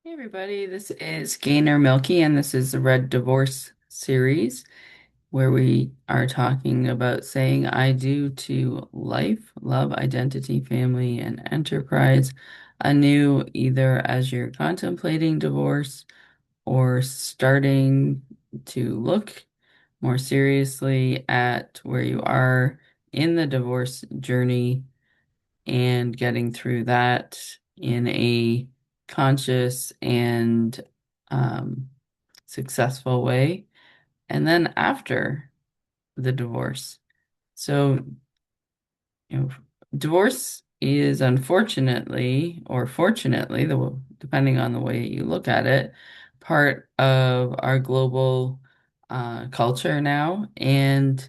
Hey everybody, this is Gaynor Meilke, and this is the Red Divorce series where we are talking about saying I do to life, love, identity, family, and enterprise anew, either as you're contemplating divorce or starting to look more seriously at where you are in the divorce journey and getting through that in a conscious and um, successful way. And then after the divorce. So, divorce is unfortunately, or fortunately, depending on the way you look at it, part of our global culture now. And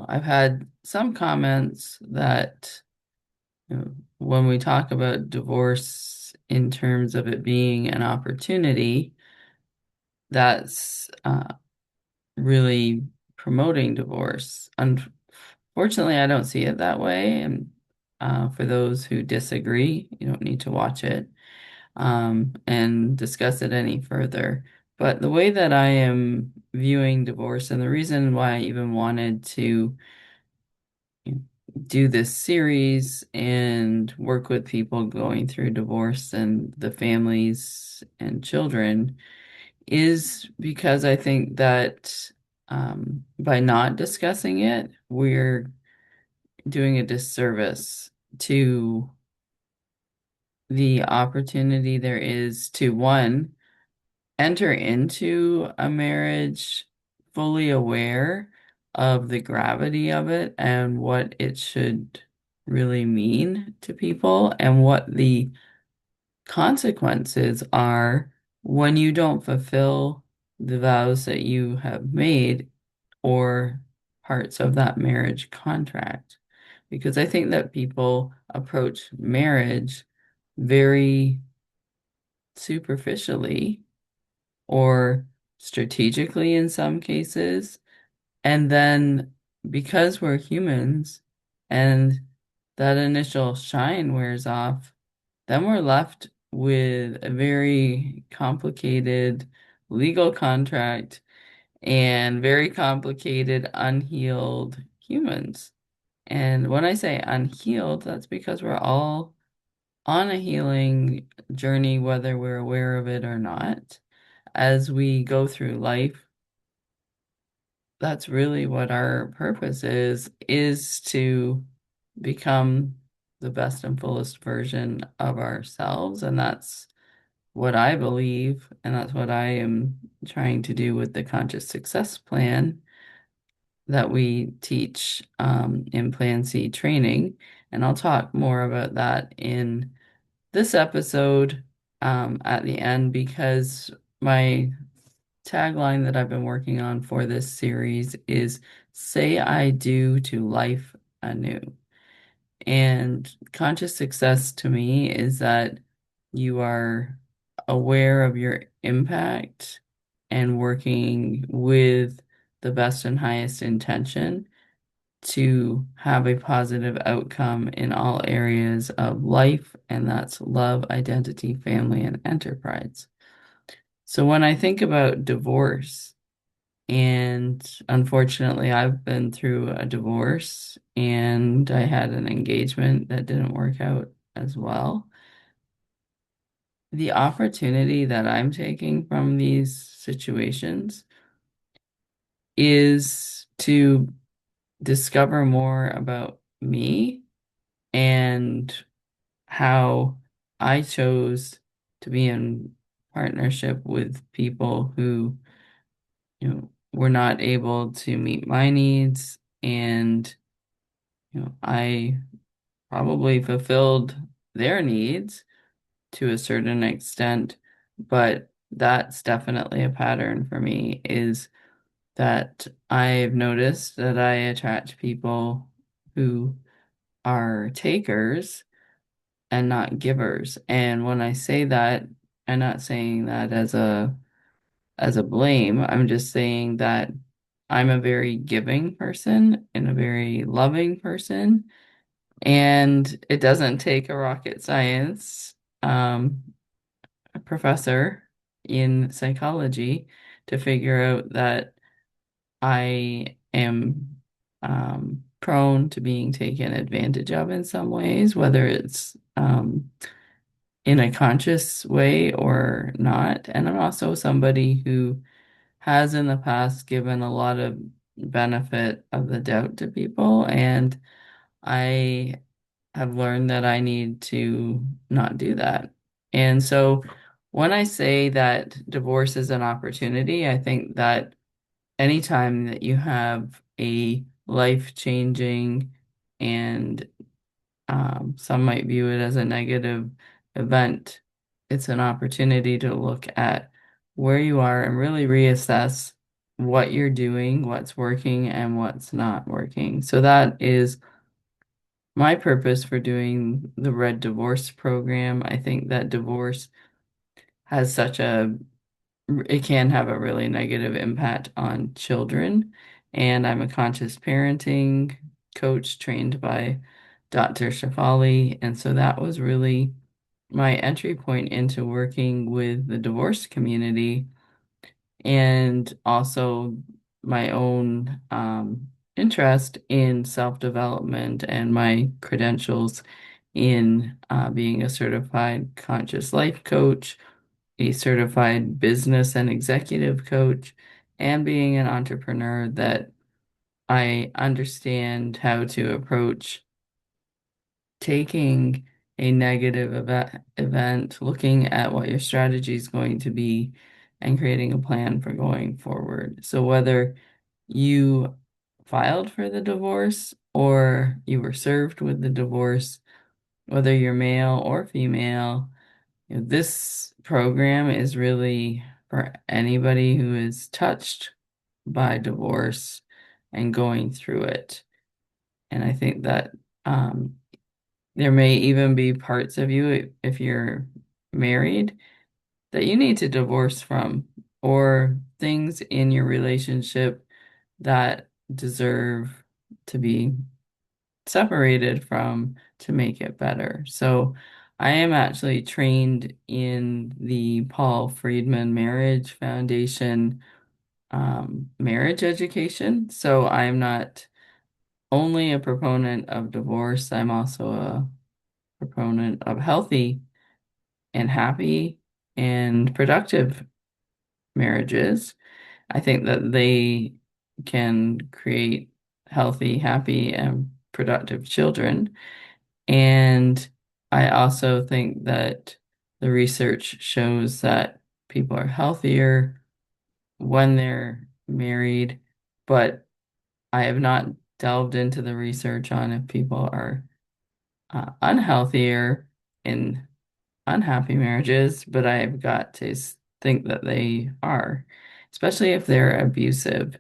I've had some comments that when we talk about divorce in terms of it being an opportunity, that's really promoting divorce. Unfortunately, I don't see it that way. And for those who disagree, you don't need to watch it and discuss it any further. But the way that I am viewing divorce, and the reason why I even wanted to do this series and work with people going through divorce and the families and children is because I think that by not discussing it, we're doing a disservice to the opportunity there is to, one, enter into a marriage fully aware of the gravity of it and what it should really mean to people and what the consequences are when you don't fulfill the vows that you have made or parts of that marriage contract. Because I think that people approach marriage very superficially or strategically in some cases. And then because we're humans and that initial shine wears off, then we're left with a very complicated legal contract and very complicated unhealed humans. And when I say unhealed, that's because we're all on a healing journey, whether we're aware of it or not. As we go through life, that's really what our purpose is to become the best and fullest version of ourselves. And that's what I believe, and that's what I am trying to do with the conscious success plan that we teach in Plan C training. And I'll talk more about that in this episode at the end because my tagline that I've been working on for this series is Say I Do to Life Anew. And conscious success to me is that you are aware of your impact and working with the best and highest intention to have a positive outcome in all areas of life, and that's love, identity, family, and enterprise. So when I think about divorce, and unfortunately, I've been through a divorce and I had an engagement that didn't work out as well. The opportunity that I'm taking from these situations is to discover more about me and how I chose to be in partnership with people who, were not able to meet my needs. And, I probably fulfilled their needs to a certain extent, but that's definitely a pattern for me is that I've noticed that I attract people who are takers and not givers. And when I say that, I'm not saying that as a blame. I'm just saying that I'm a very giving person and a very loving person. And it doesn't take a rocket science a professor in psychology to figure out that I am prone to being taken advantage of in some ways, whether it's in a conscious way or not. And I'm also somebody who has in the past given a lot of benefit of the doubt to people, and I have learned that I need to not do that. And so when I say that divorce is an opportunity, I think that anytime that you have a life-changing and some might view it as a negative event, it's an opportunity to look at where you are and really reassess what you're doing, what's working, and what's not working. So that is my purpose for doing the Red Divorce program. I think that divorce has such a it can have a really negative impact on children. And I'm a conscious parenting coach trained by Dr. Shefali. And so that was really my entry point into working with the divorce community and also my own interest in self-development and my credentials in being a certified conscious life coach, a certified business and executive coach, and being an entrepreneur, that I understand how to approach taking a negative event, looking at what your strategy is going to be, and creating a plan for going forward. So whether you filed for the divorce or you were served with the divorce, whether you're male or female, this program is really for anybody who is touched by divorce and going through it. And I think that um, there may even be parts of you, if you're married, that you need to divorce from, or things in your relationship that deserve to be separated from to make it better. So I am actually trained in the Paul Friedman Marriage Foundation marriage education. So I'm not only a proponent of divorce, I'm also a proponent of healthy and happy and productive marriages. I think that they can create healthy, happy, and productive children. And I also think that the research shows that people are healthier when they're married, but I have not delved into the research on if people are unhealthier in unhappy marriages, but I've got to think that they are, especially if they're abusive.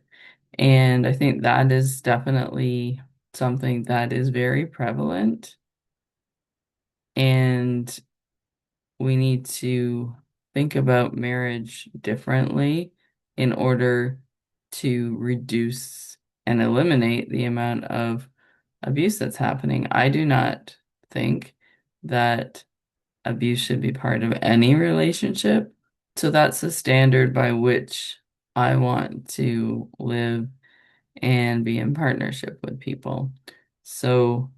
And I think that is definitely something that is very prevalent. And we need to think about marriage differently in order to reduce and eliminate the amount of abuse that's happening. I do not think that abuse should be part of any relationship. So that's the standard by which I want to live and be in partnership with people. So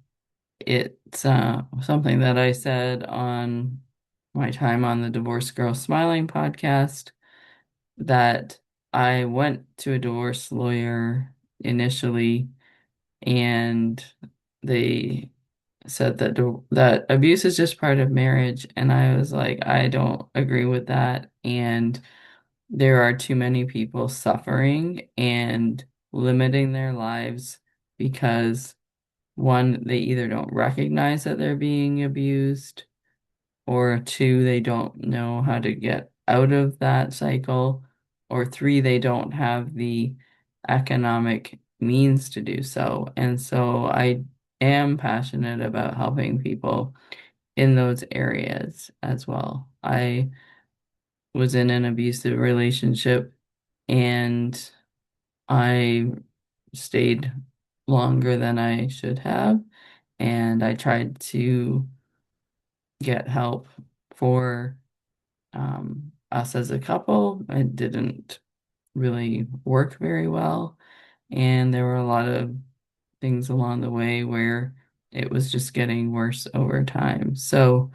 it's something that I said on my time on the Divorce Girl Smiling podcast, that I went to a divorce lawyer initially, and they said that that abuse is just part of marriage, and I was like, I don't agree with that, and there are too many people suffering and limiting their lives because one, they either don't recognize that they're being abused, or two, they don't know how to get out of that cycle, or three, they don't have the economic means to do so. And so I am passionate about helping people in those areas as well. I was in an abusive relationship, and I stayed longer than I should have, and I tried to get help for us as a couple. It didn't really work very well. And there were a lot of things along the way where it was just getting worse over time. So,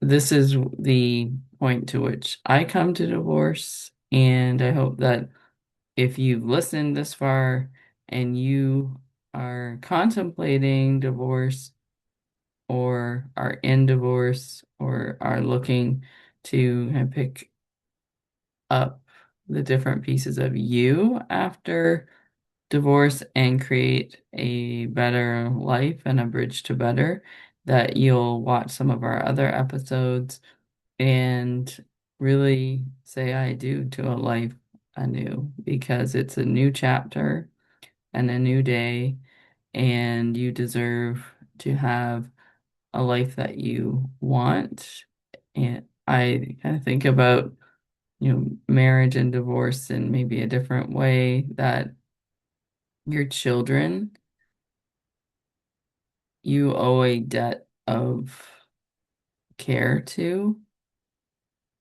this is the point to which I come to divorce. And I hope that if you've listened this far and you are contemplating divorce or are in divorce or are looking to pick up the different pieces of you after divorce and create a better life and a bridge to better, that you'll watch some of our other episodes and really say I do to a life anew, because it's a new chapter and a new day, and you deserve to have a life that you want. And I kind of think about, marriage and divorce in maybe a different way, that your children, you owe a debt of care to,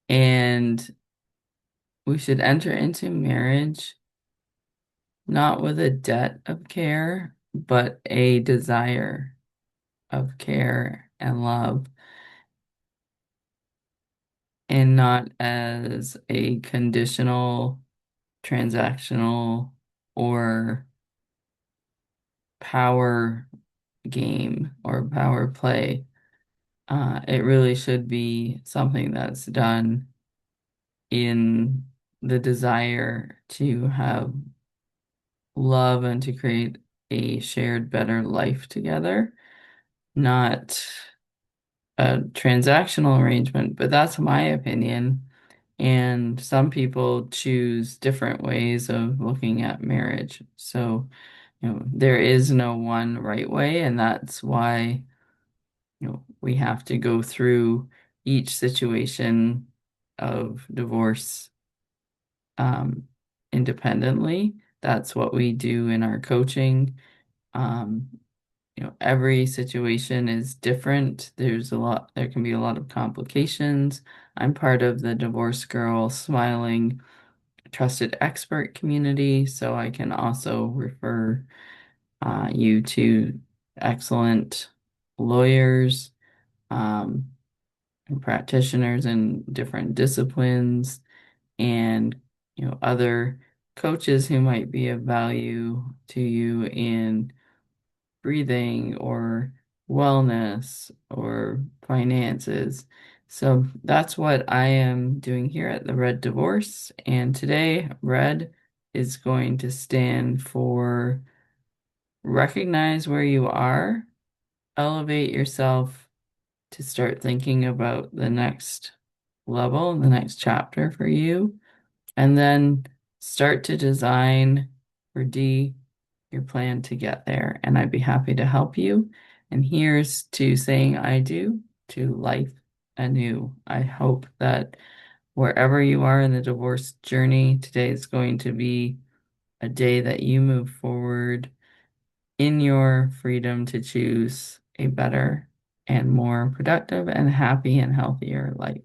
and we should enter into marriage not with a debt of care, but a desire of care and love, and not as a conditional, transactional, or power game or power play. It really should be something that's done in the desire to have love and to create a shared better life together, not a transactional arrangement, but that's my opinion. And some people choose different ways of looking at marriage. So, there is no one right way, and that's why, we have to go through each situation of divorce um, independently. That's what we do in our coaching. Um, every situation is different. There can be a lot of complications. I'm part of the Divorce Girl Smiling Trusted Expert community, so I can also refer you to excellent lawyers, um, and practitioners in different disciplines, and other coaches who might be of value to you in breathing or wellness or finances. So that's what I am doing here at the Red Divorce. And today, Red is going to stand for recognize where you are, elevate yourself to start thinking about the next level, the next chapter for you, and then start to design for D your plan to get there. And I'd be happy to help you. And here's to saying I do to life anew. I hope that wherever you are in the divorce journey, today is going to be a day that you move forward in your freedom to choose a better and more productive and happy and healthier life.